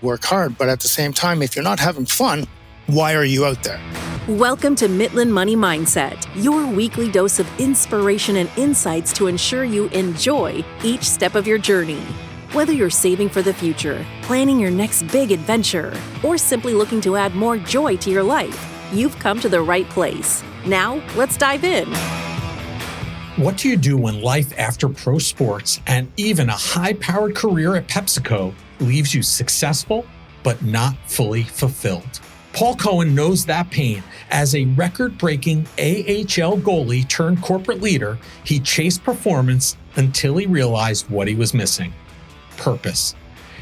work hard. But at the same time, if you're not having fun, why are you out there? Welcome to Midland Money Mindset, your weekly dose of inspiration and insights to ensure you enjoy each step of your journey. Whether you're saving for the future, planning your next big adventure, or simply looking to add more joy to your life, you've come to the right place. Now, let's dive in. What do you do when life after pro sports and even a high-powered career at PepsiCo leaves you successful but not fully fulfilled? Paul Cohen knows that pain. As a record-breaking AHL goalie turned corporate leader, he chased performance until he realized what he was missing: purpose.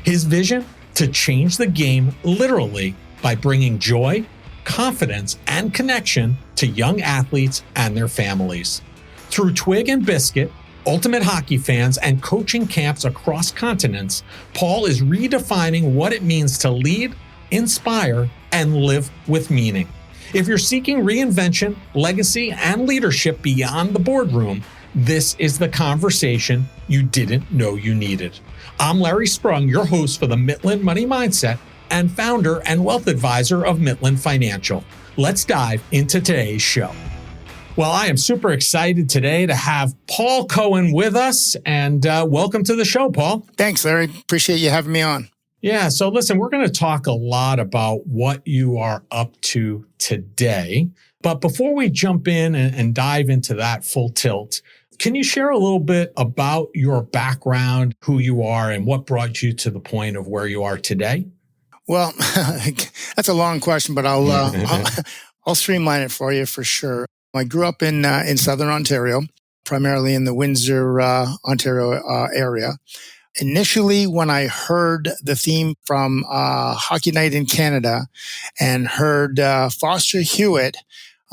His vision? To change the game literally by bringing joy, confidence, and connection to young athletes and their families. Through Twig and Biscuit, ultimate hockey fans, and coaching camps across continents, Paul is redefining what it means to lead, inspire, and live with meaning. If you're seeking reinvention, legacy, and leadership beyond the boardroom, this is the conversation you didn't know you needed. I'm Larry Sprung, your host for the Midland Money Mindset and founder and wealth advisor of Midland Financial. Let's dive into today's show. Well, I am super excited today to have Paul Cohen with us, and welcome to the show, Paul. Thanks, Larry. Appreciate you having me on. Yeah, so listen, we're going to talk a lot about what you are up to today. But before we jump in and dive into that full tilt, can you share a little bit about your background, who you are, and what brought you to the point of where you are today? Well, that's a long question, but I'll streamline it for you for sure. I grew up in Southern Ontario, primarily in the Windsor, Ontario area. Initially, when I heard the theme from Hockey Night in Canada and heard Foster Hewitt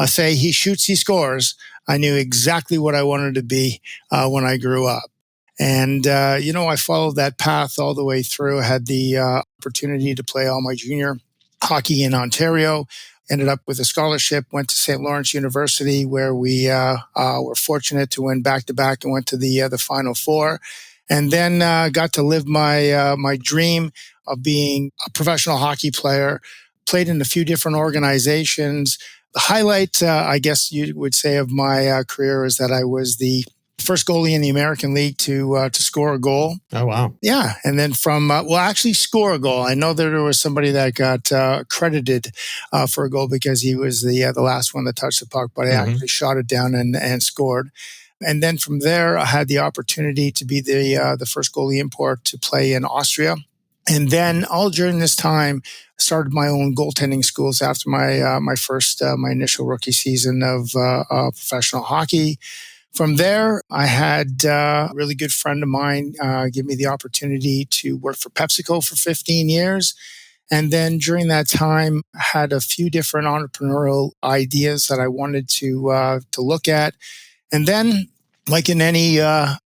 say, "He shoots, he scores," I knew exactly what I wanted to be when I grew up. And, I followed that path all the way through. I had the opportunity to play all my junior hockey in Ontario. Ended up with a scholarship, went to St. Lawrence University, where we were fortunate to win back-to-back and went to the Final Four. And then got to live my dream of being a professional hockey player. Played in a few different organizations. The highlight, I guess you would say, of my career is that I was the first goalie in the American League to score a goal. Oh, wow. Yeah. And then actually score a goal. I know that there was somebody that got credited for a goal because he was the last one that touched the puck, but I actually shot it down and scored. And then from there, I had the opportunity to be the first goalie import to play in Austria. And then all during this time, started my own goaltending schools after my initial rookie season of professional hockey. From there, I had a really good friend of mine give me the opportunity to work for PepsiCo for 15 years. And then during that time, I had a few different entrepreneurial ideas that I wanted to look at. And then, like in any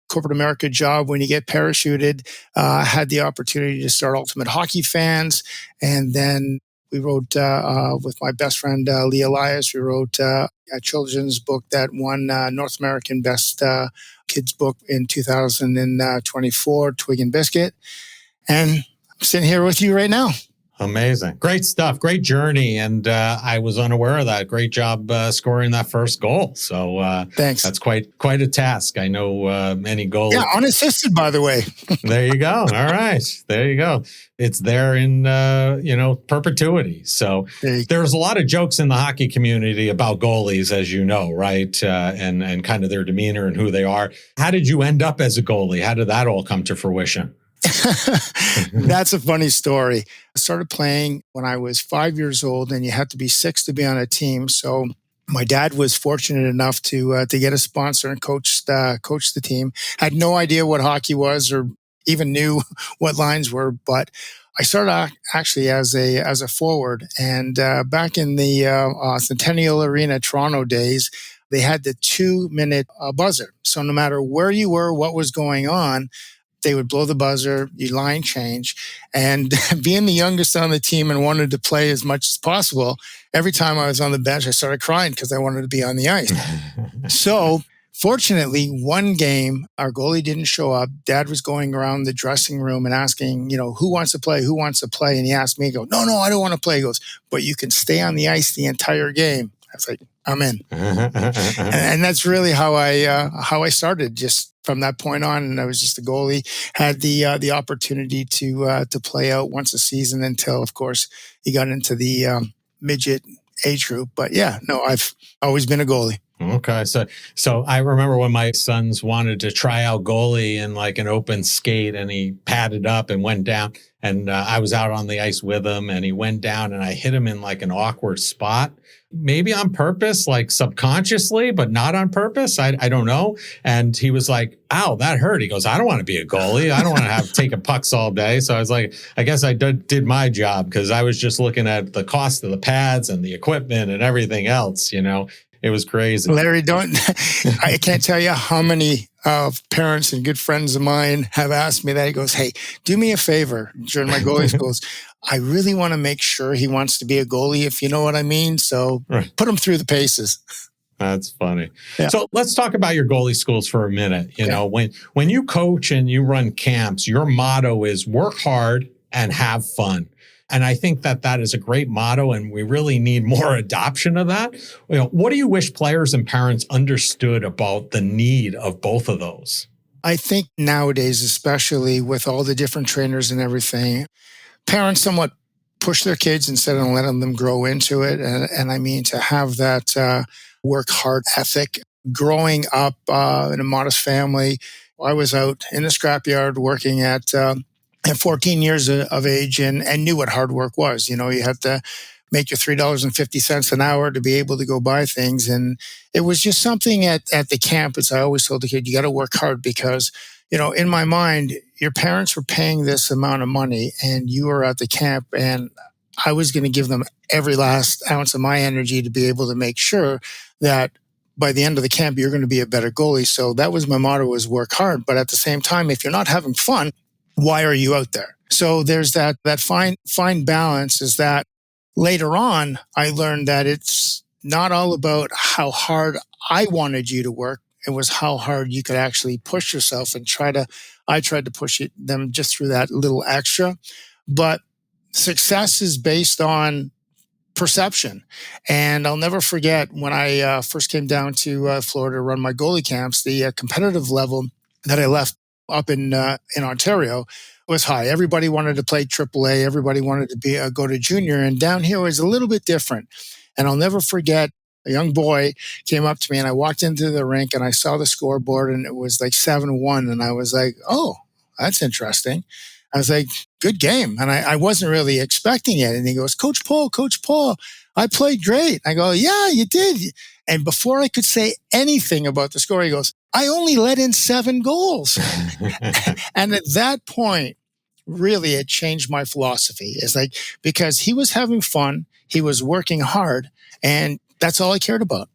corporate America job, when you get parachuted, I had the opportunity to start Ultimate Hockey Fans. And then we wrote, with my best friend, Lee Elias, we wrote a children's book that won North American Best Kids Book in 2024, Twig and Biscuit. And I'm sitting here with you right now. Amazing. Great stuff. Great journey. And I was unaware of that. Great job scoring that first goal. So thanks. That's quite a task. I know many goals. Yeah, unassisted, by the way. There you go. All right. There you go. It's there in, perpetuity. So there's a lot of jokes in the hockey community about goalies, as you know, right? And kind of their demeanor and who they are. How did you end up as a goalie? How did that all come to fruition? That's a funny story. I started playing when I was 5 years old, and you had to be 6 to be on a team. So my dad was fortunate enough to get a sponsor and coach the team. Had no idea what hockey was or even knew what lines were, but I started actually as a forward. And back in the Centennial Arena Toronto days, they had the 2-minute buzzer. So no matter where you were, what was going on, they would blow the buzzer, you line change. And being the youngest on the team and wanted to play as much as possible, every time I was on the bench, I started crying because I wanted to be on the ice. So Fortunately, one game, our goalie didn't show up. Dad was going around the dressing room and asking, who wants to play? Who wants to play? And he asked me, no, I don't want to play. He goes, but you can stay on the ice the entire game. I was like, I'm in. and that's really how I started. Just from that point on, and I was just a goalie. Had the opportunity to play out once a season until, of course, he got into the midget age group. But yeah, no, I've always been a goalie. Okay. So I remember when my sons wanted to try out goalie in like an open skate, and he padded up and went down, and I was out on the ice with him, and he went down, and I hit him in like an awkward spot, maybe on purpose, like subconsciously, but not on purpose. I don't know. And he was like, ow, that hurt. He goes, I don't want to be a goalie. I don't want to have taking pucks all day. So I was like, I guess I did my job, because I was just looking at the cost of the pads and the equipment and everything else, It was crazy. Larry, I can't tell you how many parents and good friends of mine have asked me that. He goes, hey, do me a favor during my goalie schools. I really want to make sure he wants to be a goalie, if you know what I mean. So Put him through the paces. That's funny. Yeah. So let's talk about your goalie schools for a minute. When you coach and you run camps, your motto is work hard and have fun. And I think that is a great motto, and we really need more adoption of that. What do you wish players and parents understood about the need of both of those? I think nowadays, especially with all the different trainers and everything, parents somewhat push their kids instead of letting them grow into it. And I mean, to have that work hard ethic. Growing up in a modest family, I was out in the scrapyard working at 14 years of age and knew what hard work was. You had to make your $3.50 an hour to be able to go buy things. And it was just something at the camp, as I always told the kid, you got to work hard because, in my mind, your parents were paying this amount of money and you were at the camp, and I was going to give them every last ounce of my energy to be able to make sure that by the end of the camp, you're going to be a better goalie. So that was my motto, was work hard. But at the same time, if you're not having fun, why are you out there? So there's that fine balance, is that later on, I learned that it's not all about how hard I wanted you to work. It was how hard you could actually push yourself and I tried to push them just through that little extra. But success is based on perception. And I'll never forget when I first came down to Florida to run my goalie camps, the competitive level that I left up in Ontario was high. Everybody wanted to play AAA. Everybody wanted to go to junior. And down here was a little bit different. And I'll never forget, a young boy came up to me, and I walked into the rink and I saw the scoreboard, and it was like 7-1. And I was like, oh, that's interesting. I was like, good game. And I wasn't really expecting it. And he goes, Coach Paul, I played great. I go, yeah, you did. And before I could say anything about the score, he goes, I only let in 7 goals. And at that point, really, it changed my philosophy. It's like, because he was having fun, he was working hard, and that's all I cared about.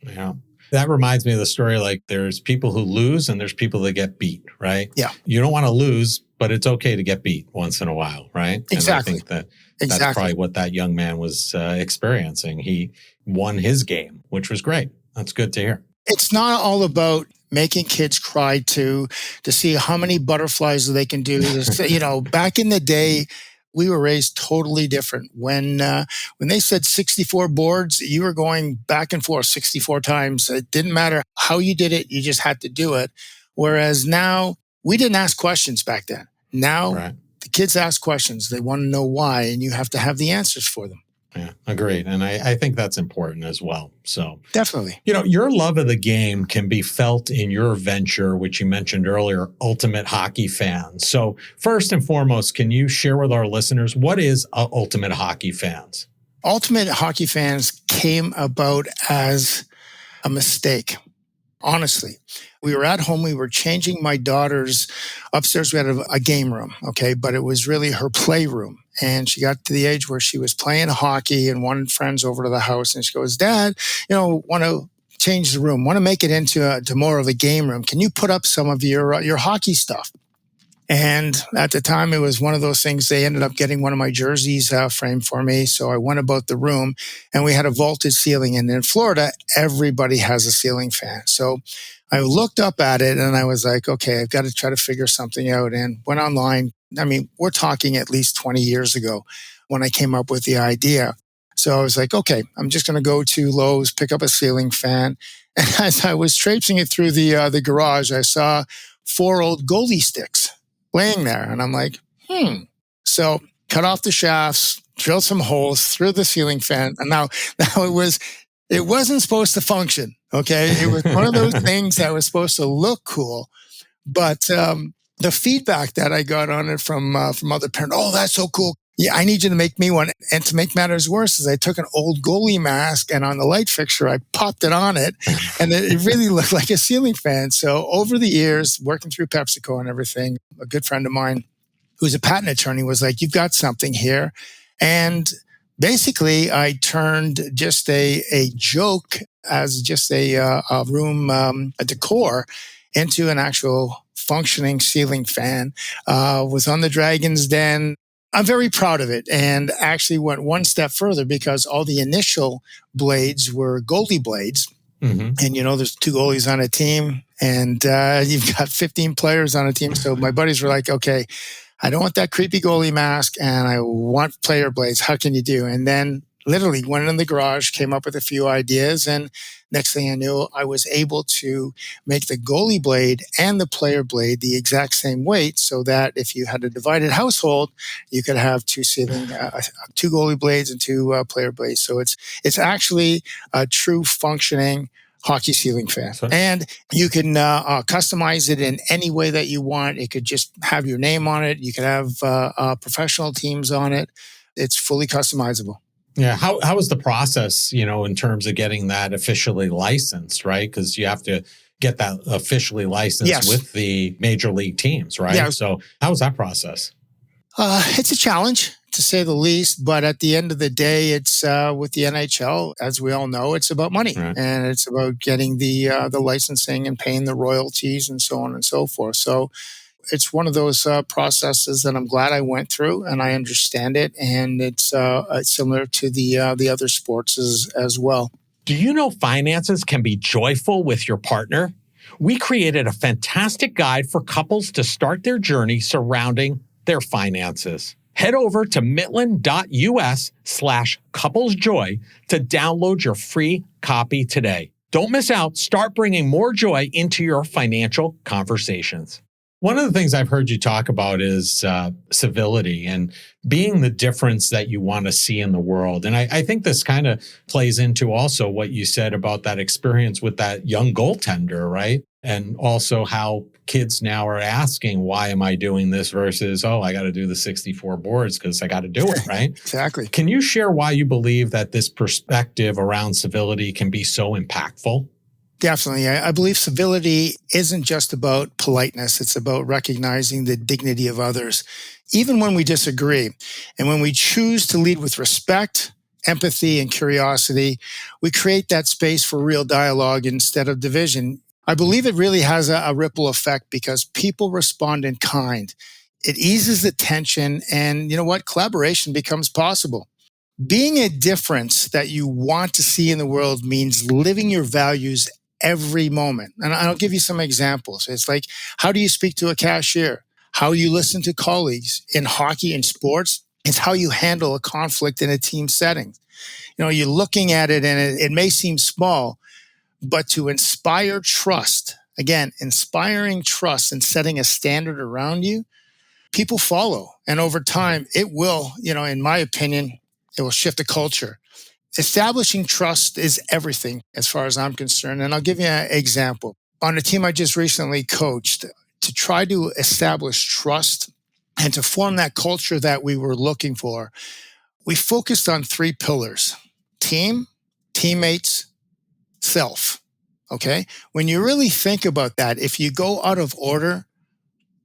Yeah. That reminds me of the story, like there's people who lose and there's people that get beat, right? Yeah. You don't want to lose, but it's okay to get beat once in a while, right? Exactly. And I think that's probably what that young man was experiencing. He won his game, which was great. That's good to hear. It's not all about making kids cry to see how many butterflies they can do. Back in the day, we were raised totally different. When they said 64 boards, you were going back and forth 64 times. It didn't matter how you did it. You just had to do it. Whereas now, we didn't ask questions back then. Now, The kids ask questions. They want to know why, and you have to have the answers for them. Yeah, agreed. And I think that's important as well. So definitely. Your love of the game can be felt in your venture, which you mentioned earlier, Ultimate Hockey Fans. So first and foremost, can you share with our listeners, what is Ultimate Hockey Fans? Ultimate Hockey Fans came about as a mistake. Honestly, we were at home. We were changing my daughter's upstairs. We had a game room, okay, but it was really her playroom. And she got to the age where she was playing hockey and wanted friends over to the house. And she goes, Dad, want to change the room, want to make it into more of a game room. Can you put up some of your hockey stuff? And at the time, it was one of those things. They ended up getting one of my jerseys framed for me. So I went about the room, and we had a vaulted ceiling. And in Florida, everybody has a ceiling fan. So I looked up at it and I was like, okay, I've got to try to figure something out, and went online. I mean, we're talking at least 20 years ago when I came up with the idea. So I was like, okay, I'm just going to go to Lowe's, pick up a ceiling fan. And as I was traipsing it through the garage, I saw 4 old goalie sticks laying there. And I'm like, So cut off the shafts, drilled some holes through the ceiling fan. And now it wasn't supposed to function. Okay. It was one of those things that was supposed to look cool. But the feedback that I got on it from other parents, oh, that's so cool. Yeah, I need you to make me one. And to make matters worse, is I took an old goalie mask and on the light fixture, I popped it on it, and it really looked like a ceiling fan. So over the years, working through PepsiCo and everything, a good friend of mine who's a patent attorney was like, you've got something here. And basically, I turned just a joke as just a room, a decor, into an actual functioning ceiling fan. Was on the Dragon's Den. I'm very proud of it, and actually went one step further because all the initial blades were goalie blades. And, there's 2 goalies on a team, and you've got 15 players on a team. So my buddies were like, okay, I don't want that creepy goalie mask, and I want player blades. How can you do? And then literally went in the garage, came up with a few ideas, and next thing I knew, I was able to make the goalie blade and the player blade the exact same weight, so that if you had a divided household, you could have 2 goalie blades and 2 player blades. So it's actually a true functioning hockey ceiling fan. And you can customize it in any way that you want. It could just have your name on it. You could have professional teams on it. It's fully customizable. Yeah. How was the process, in terms of getting that officially licensed, right? Because you have to get that officially licensed with the major league teams, right? Yeah. So how was that process? It's a challenge, to say the least. But at the end of the day, it's with the NHL, as we all know, it's about money. Right. And it's about getting the licensing and paying the royalties and so on and so forth. So it's one of those processes that I'm glad I went through, and I understand it. And it's similar to the other sports as well. Do you know finances can be joyful with your partner? We created a fantastic guide for couples to start their journey surrounding their finances. Head over to Midland.us/couplesjoy to download your free copy today. Don't miss out. Start bringing more joy into your financial conversations. One of the things I've heard you talk about is civility and being the difference that you want to see in the world. And I think this kind of plays into also what you said about that experience with that young goaltender, right? And also how kids now are asking, why am I doing this versus, oh, I got to do the 64 boards because I got to do it, right? Exactly. Can you share why you believe that this perspective around civility can be so impactful? Definitely. I believe civility isn't just about politeness. It's about recognizing the dignity of others, even when we disagree. And when we choose to lead with respect, empathy, and curiosity, we create that space for real dialogue instead of division. I believe it really has a ripple effect because people respond in kind. It eases the tension, and you know what? Collaboration becomes possible. Being a difference that you want to see in the world means living your values every moment. And I'll give you some examples. It's like, how do you speak to a cashier? How you listen to colleagues in hockey and sports? It's how you handle a conflict in a team setting. You're looking at it and it may seem small, but to inspire trust, again, inspiring trust and setting a standard around you, people follow. And over time, it will, in my opinion, it will shift the culture. Establishing trust is everything as far as I'm concerned. And I'll give you an example. On a team I just recently coached, to try to establish trust and to form that culture that we were looking for, we focused on 3 pillars: team, teammates, self. Okay? When you really think about that, if you go out of order,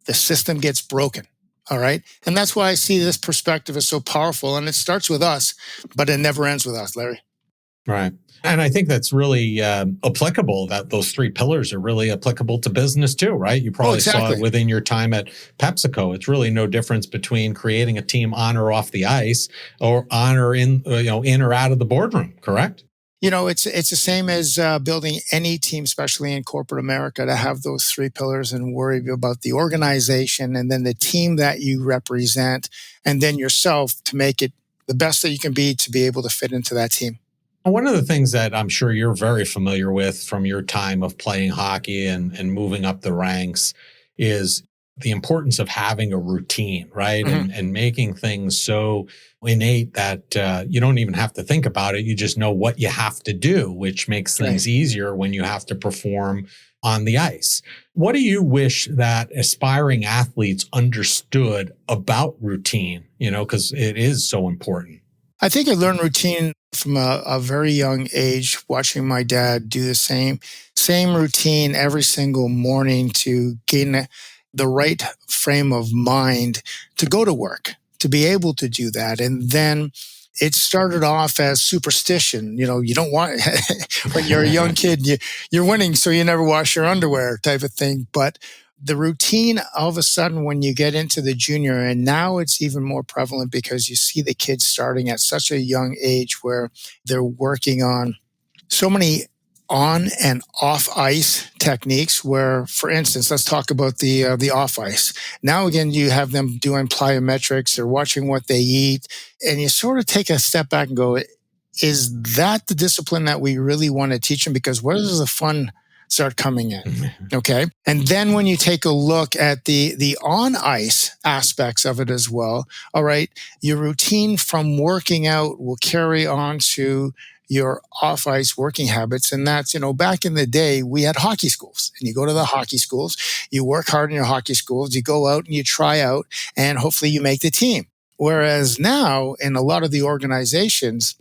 the system gets broken. All right. And that's why I see this perspective is so powerful. And it starts with us, but it never ends with us, Larry. Right. And I think that's really applicable, that those 3 pillars are really applicable to business too, right? You probably saw it within your time at PepsiCo. It's really no difference between creating a team on or off the ice or on or in or out of the boardroom, correct? It's the same as building any team, especially in corporate America, to have those three pillars and worry about the organization and then the team that you represent, and then yourself to make it the best that you can be to be able to fit into that team. One of the things that I'm sure you're very familiar with from your time of playing hockey and moving up the ranks is the importance of having a routine, right? Mm-hmm. And making things so innate that you don't even have to think about it. You just know what you have to do, which makes things easier when you have to perform on the ice. What do you wish that aspiring athletes understood about routine? Because it is so important. I think I learned routine from a very young age, watching my dad do the same routine every single morning to gain the right frame of mind to go to work, to be able to do that. And then it started off as superstition. You don't want, when you're a young kid, you're winning, so you never wash your underwear type of thing. But the routine, all of a sudden, when you get into the junior, and now it's even more prevalent because you see the kids starting at such a young age where they're working on so many on and off ice techniques where, for instance, let's talk about the off ice. Now, again, you have them doing plyometrics or watching what they eat, and you sort of take a step back and go, is that the discipline that we really want to teach them? Because where does the fun start coming in? Okay. And then when you take a look at the on ice aspects of it as well, all right, your routine from working out will carry on to your off ice working habits. And that's, back in the day, we had hockey schools, and you go to the hockey schools, you work hard in your hockey schools, you go out and you try out, and hopefully you make the team. Whereas now in a lot of the organizations,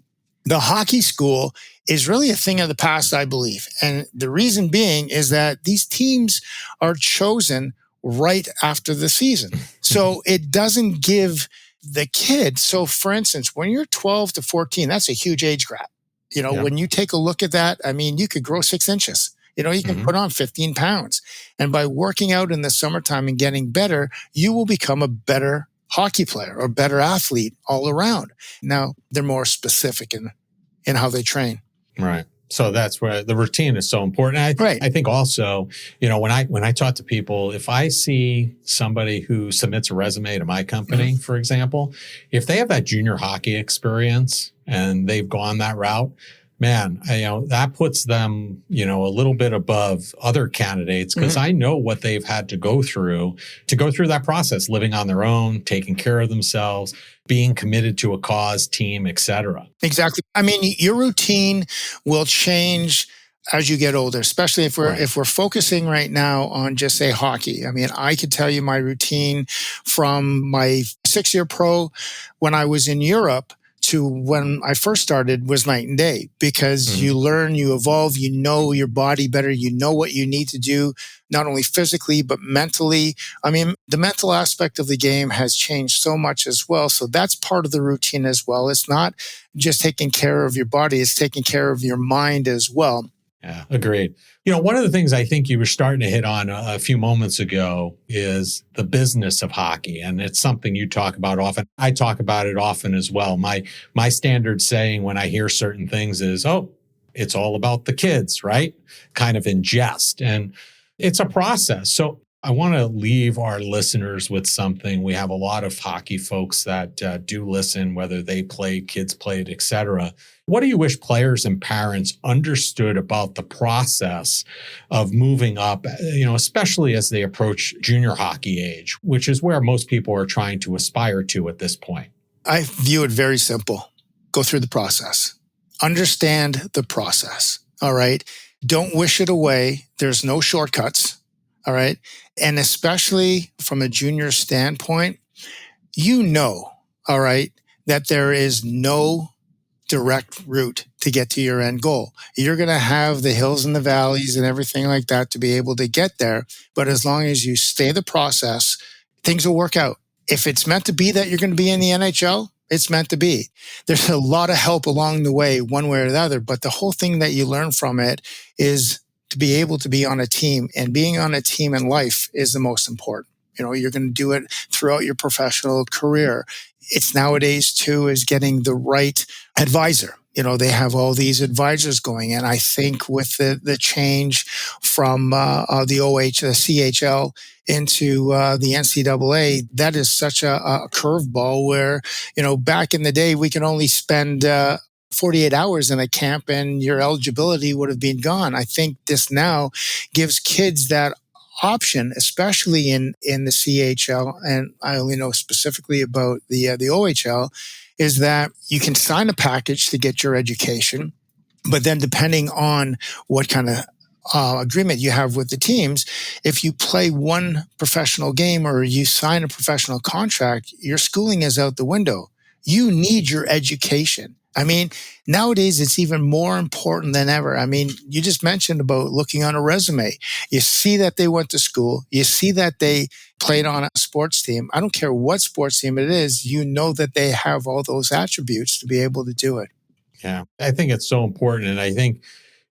the hockey school is really a thing of the past, I believe. And the reason being is that these teams are chosen right after the season. So it doesn't give the kid. So for instance, when you're 12 to 14, that's a huge age gap. When you take a look at that, you could grow 6 inches. You can put on 15 pounds. And by working out in the summertime and getting better, you will become a better hockey player or better athlete all around. Now, they're more specific in how they train. Right. So that's where the routine is so important. I think also, when I talk to people, if I see somebody who submits a resume to my company, for example, if they have that junior hockey experience and they've gone that route, man, that puts them, a little bit above other candidates because I know what they've had to go through that process, living on their own, taking care of themselves, being committed to a cause, team, etc. Exactly. Your routine will change as you get older, especially if we're focusing right now on just say hockey. I could tell you my routine from my 6-year pro when I was in Europe to when I first started was night and day, because you learn, you evolve, you know your body better, you know what you need to do, not only physically, but mentally. The mental aspect of the game has changed so much as well. So that's part of the routine as well. It's not just taking care of your body, it's taking care of your mind as well. Yeah, agreed. One of the things I think you were starting to hit on a few moments ago is the business of hockey. And it's something you talk about often. I talk about it often as well. My standard saying when I hear certain things is, it's all about the kids, right? Kind of in jest. And it's a process. So I want to leave our listeners with something. We have a lot of hockey folks that do listen, whether they play, kids played, etc. What do you wish players and parents understood about the process of moving up, especially as they approach junior hockey age, which is where most people are trying to aspire to at this point? I view it very simple. Go through the process. Understand the process. All right. Don't wish it away. There's no shortcuts. All right. And especially from a junior standpoint, all right, that there is no direct route to get to your end goal. You're going to have the hills and the valleys and everything like that to be able to get there. But as long as you stay the process, things will work out. If it's meant to be that you're going to be in the NHL, it's meant to be. There's a lot of help along the way, one way or the other. But the whole thing that you learn from it is to be able to be on a team, and being on a team in life is the most important. You're going to do it throughout your professional career. It's nowadays too is getting the right advisor. they have all these advisors going. And I think with the change from the CHL into the NCAA, that is such a curveball where, back in the day, we can only spend 48 hours in a camp and your eligibility would have been gone. I think this now gives kids that option, especially in the CHL, and I only know specifically about the OHL, is that you can sign a package to get your education, but then depending on what kind of agreement you have with the teams, if you play one professional game or you sign a professional contract, your schooling is out the window. You need your education. I mean, nowadays it's even more important than ever. I mean, you just mentioned about looking on a resume. You see that they went to school. You see that they played on a sports team. I don't care what sports team it is. You know that they have all those attributes to be able to do it. Yeah, I think it's so important. And I think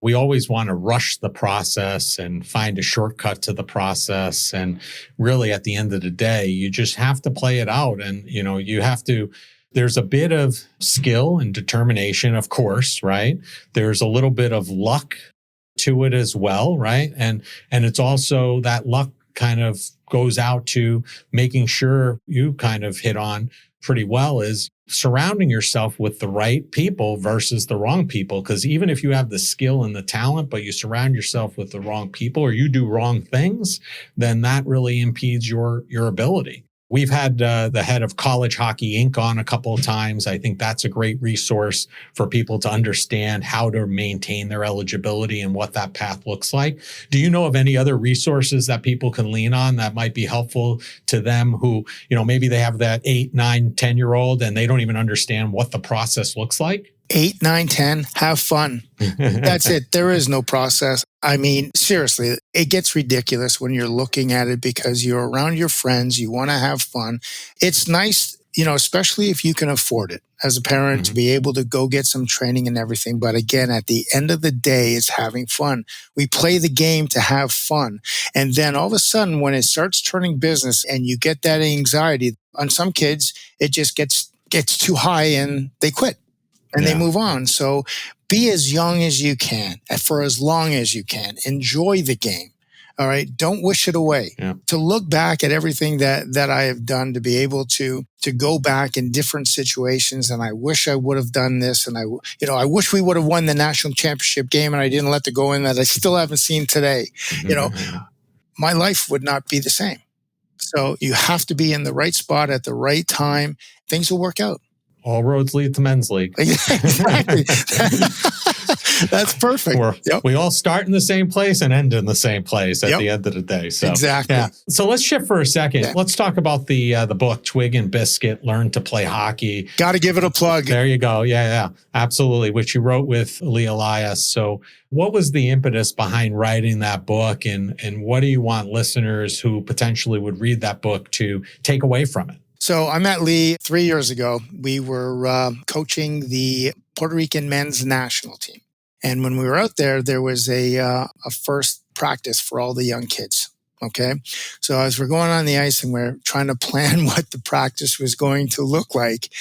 we always want to rush the process and find a shortcut to the process. And really, at the end of the day, you just have to play it out. And, you have to. There's a bit of skill and determination, of course, right? There's a little bit of luck to it as well, right? And it's also that luck kind of goes out to making sure you kind of hit on pretty well is surrounding yourself with the right people versus the wrong people. Because even if you have the skill and the talent, but you surround yourself with the wrong people or you do wrong things, then that really impedes your ability. We've had the head of College Hockey Inc. on a couple of times. I think that's a great resource for people to understand how to maintain their eligibility and what that path looks like. Do you know of any other resources that people can lean on that might be helpful to them who, maybe they have that 8, 9, 10-year-old and they don't even understand what the process looks like? 8, 9, 10, have fun. That's it. There is no process. I mean, seriously, it gets ridiculous when you're looking at it because you're around your friends. You want to have fun. It's nice, especially if you can afford it as a parent to be able to go get some training and everything. But again, at the end of the day, it's having fun. We play the game to have fun. And then all of a sudden, when it starts turning business and you get that anxiety, on some kids, it just gets too high and they quit. And they move on. So be as young as you can for as long as you can. Enjoy the game. All right. Don't wish it away. Yeah. To look back at everything that I have done, to be able to go back in different situations. And I wish I would have done this. And I wish we would have won the national championship game and I didn't let the go in that I still haven't seen today. My life would not be the same. So you have to be in the right spot at the right time. Things will work out. All roads lead to men's league. Exactly. That's perfect. We all start in the same place and end in the same place at the end of the day. So, exactly. Yeah. So let's shift for a second. Yeah. Let's talk about the book, Twig and Biscuit, Learn to Play Hockey. Got to give it a plug. There you go. Yeah, absolutely. Which you wrote with Lee Elias. So what was the impetus behind writing that book? And what do you want listeners who potentially would read that book to take away from it? So I met Lee 3 years ago. We were coaching the Puerto Rican men's national team. And when we were out there, there was a first practice for all the young kids. Okay. So as we're going on the ice and we're trying to plan what the practice was going to look like,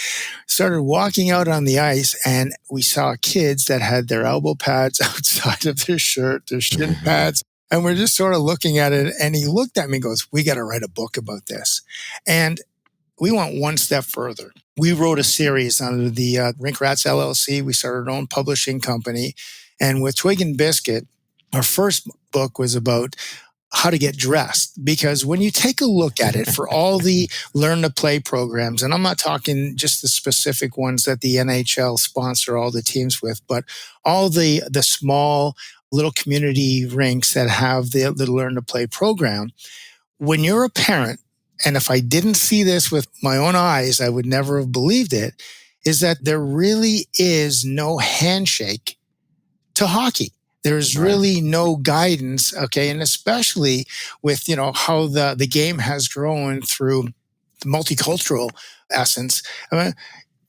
started walking out on the ice and we saw kids that had their elbow pads outside of their shirt, their shin pads. And we're just sort of looking at it. And he looked at me and goes, "We got to write a book about this." And we went one step further. We wrote a series under the Rink Rats LLC. We started our own publishing company. And with Twig and Biscuit, our first book was about how to get dressed. Because when you take a look at it for all the Learn to Play programs, and I'm not talking just the specific ones that the NHL sponsor all the teams with, but all the small little community rinks that have the Learn to Play program, when you're a parent, and if I didn't see this with my own eyes, I would never have believed it, is that there really is no handshake to hockey. There's really no guidance, okay? And especially with, how the game has grown through the multicultural essence. I mean,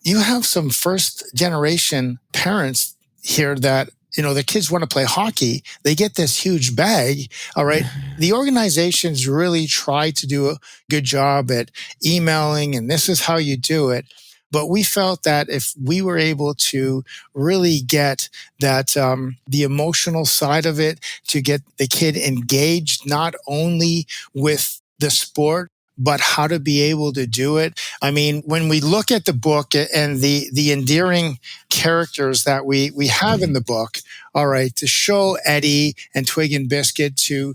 you have some first generation parents here that, the kids want to play hockey. They get this huge bag. All right. The organizations really try to do a good job at emailing, and this is how you do it. But we felt that if we were able to really get that, the emotional side of it, to get the kid engaged, not only with the sport, but how to be able to do it. I mean, when we look at the book and the endearing characters that we have in the book, all right, to show Eddie and Twig and Biscuit, to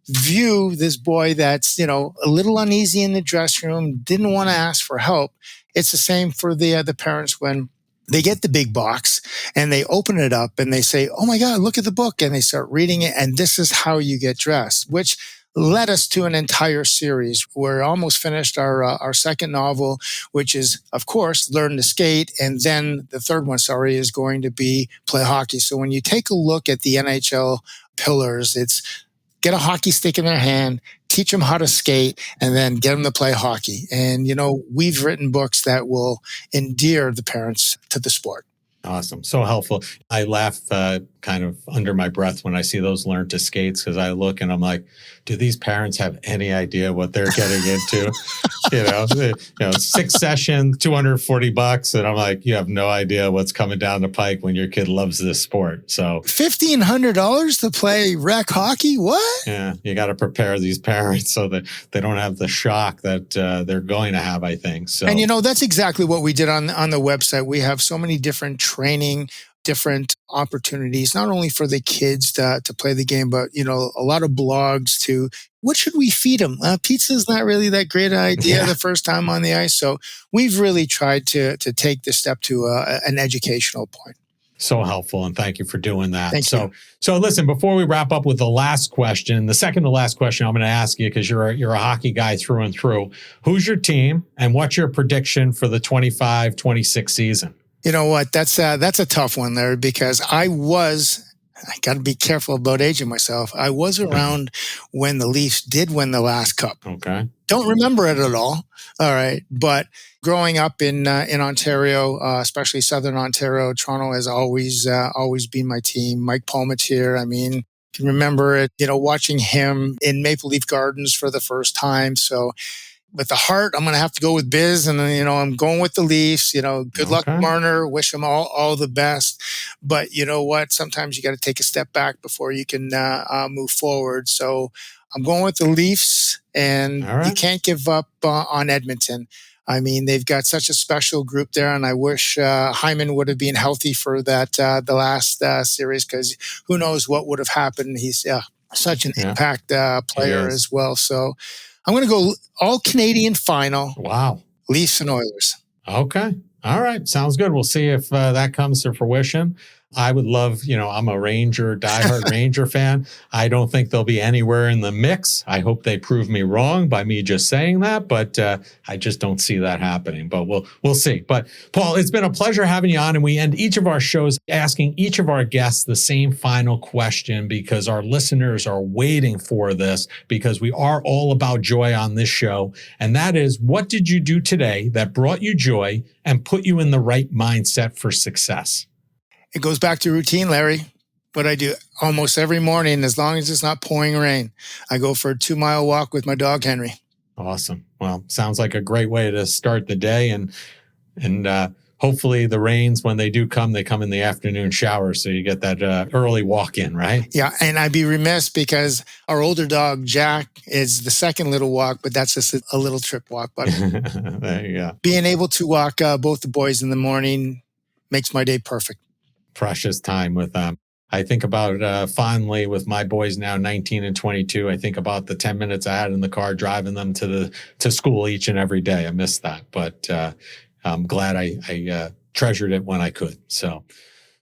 view this boy that's, a little uneasy in the dressing room, didn't want to ask for help. It's the same for the parents when they get the big box and they open it up and they say, "Oh my God, look at the book." And they start reading it. And this is how you get dressed, which led us to an entire series. We're almost finished our second novel, which is, of course, Learn to Skate. And then the third one, is going to be Play Hockey. So when you take a look at the NHL pillars, it's get a hockey stick in their hand, teach them how to skate, and then get them to play hockey. And, we've written books that will endear the parents to the sport. Awesome. So helpful. I laugh kind of under my breath when I see those Learn to Skates, because I look and I'm like, do these parents have any idea what they're getting into? 6 sessions, $240. And I'm like, you have no idea what's coming down the pike when your kid loves this sport. So $1,500 to play rec hockey? What? Yeah. You got to prepare these parents so that they don't have the shock that they're going to have, I think. So, and that's exactly what we did on the website. We have so many different training, different opportunities, not only for the kids to play the game, but, a lot of blogs to what should we feed them? Pizza's not really that great idea the first time on the ice. So we've really tried to take this step to an educational point. So helpful. And thank you for doing that. Thank you. So listen, before we wrap up with the last question, the second to last question I'm going to ask you, because you're a hockey guy through and through. Who's your team and what's your prediction for the 25-26 season? You know what? That's a tough one there, because I got to be careful about aging myself. I was around when the Leafs did win the last cup. Okay. Don't remember it at all. All right. But growing up in Ontario, especially Southern Ontario, Toronto has always been my team. Mike Palmatier, can remember it, watching him in Maple Leaf Gardens for the first time. So with the heart, I'm going to have to go with Biz, and I'm going with the Leafs. Good luck, Marner. Wish them all the best. But you know what? Sometimes you got to take a step back before you can move forward. So I'm going with the Leafs, and you can't give up on Edmonton. They've got such a special group there, and I wish Hyman would have been healthy for that the last series, because who knows what would have happened. He's such an impact player as well. So I'm going to go all Canadian final. Wow. Leafs and Oilers. Okay. All right. Sounds good. We'll see if that comes to fruition. I would love, I'm a diehard Ranger fan. I don't think they'll be anywhere in the mix. I hope they prove me wrong by me just saying that, but I just don't see that happening. But we'll see. But Paul, it's been a pleasure having you on, and we end each of our shows asking each of our guests the same final question, because our listeners are waiting for this, because we are all about joy on this show. And that is, what did you do today that brought you joy and put you in the right mindset for success? It goes back to routine, Larry. What I do almost every morning, as long as it's not pouring rain, I go for a 2-mile walk with my dog, Henry. Awesome. Well, sounds like a great way to start the day. And hopefully the rains, when they do come, they come in the afternoon shower. So you get that early walk in, right? Yeah. And I'd be remiss, because our older dog, Jack, is the second little walk, but that's just a little trip walk. But there you go. Being able to walk both the boys in the morning makes my day perfect. Precious time with them. I think about fondly with my boys now 19 and 22. I think about the 10 minutes I had in the car driving them to school each and every day. I miss that, but I'm glad I treasured it when I could. So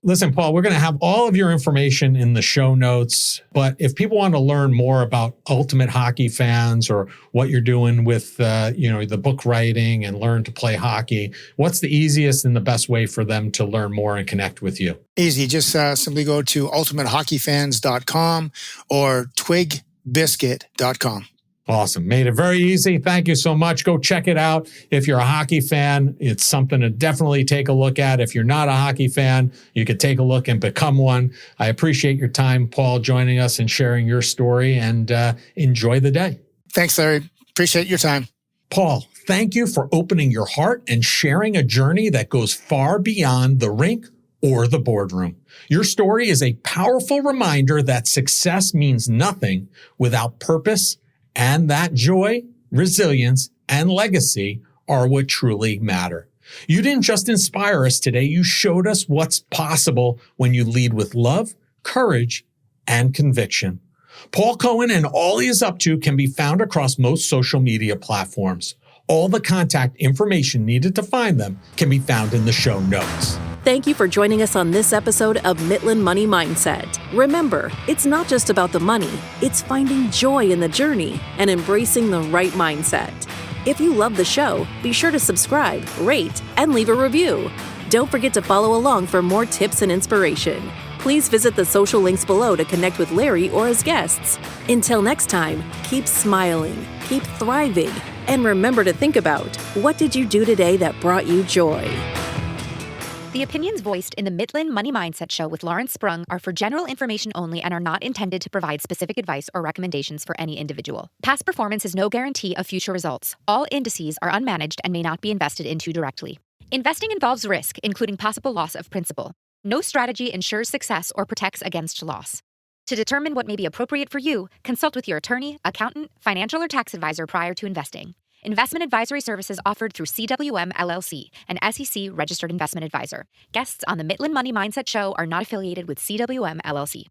listen, Paul, we're going to have all of your information in the show notes, but if people want to learn more about Ultimate Hockey Fans, or what you're doing with the book writing and Learn to Play Hockey, what's the easiest and the best way for them to learn more and connect with you? Easy. Just simply go to ultimatehockeyfans.com or twigbiscuit.com. Awesome. Made it very easy. Thank you so much. Go check it out. If you're a hockey fan, it's something to definitely take a look at. If you're not a hockey fan, you could take a look and become one. I appreciate your time, Paul, joining us and sharing your story, and enjoy the day. Thanks, Larry. Appreciate your time. Paul, thank you for opening your heart and sharing a journey that goes far beyond the rink or the boardroom. Your story is a powerful reminder that success means nothing without purpose, and that joy, resilience, and legacy are what truly matter. You didn't just inspire us today, you showed us what's possible when you lead with love, courage, and conviction. Paul Cohen and all he is up to can be found across most social media platforms. All the contact information needed to find them can be found in the show notes. Thank you for joining us on this episode of Midland Money Mindset. Remember, it's not just about the money, it's finding joy in the journey and embracing the right mindset. If you love the show, be sure to subscribe, rate, and leave a review. Don't forget to follow along for more tips and inspiration. Please visit the social links below to connect with Larry or his guests. Until next time, keep smiling, keep thriving, and remember to think about, what did you do today that brought you joy? The opinions voiced in the Midland Money Mindset Show with Lawrence Sprung are for general information only and are not intended to provide specific advice or recommendations for any individual. Past performance is no guarantee of future results. All indices are unmanaged and may not be invested into directly. Investing involves risk, including possible loss of principal. No strategy ensures success or protects against loss. To determine what may be appropriate for you, consult with your attorney, accountant, financial or tax advisor prior to investing. Investment advisory services offered through CWM LLC, an SEC registered investment advisor. Guests on the Midland Money Mindset Show are not affiliated with CWM LLC.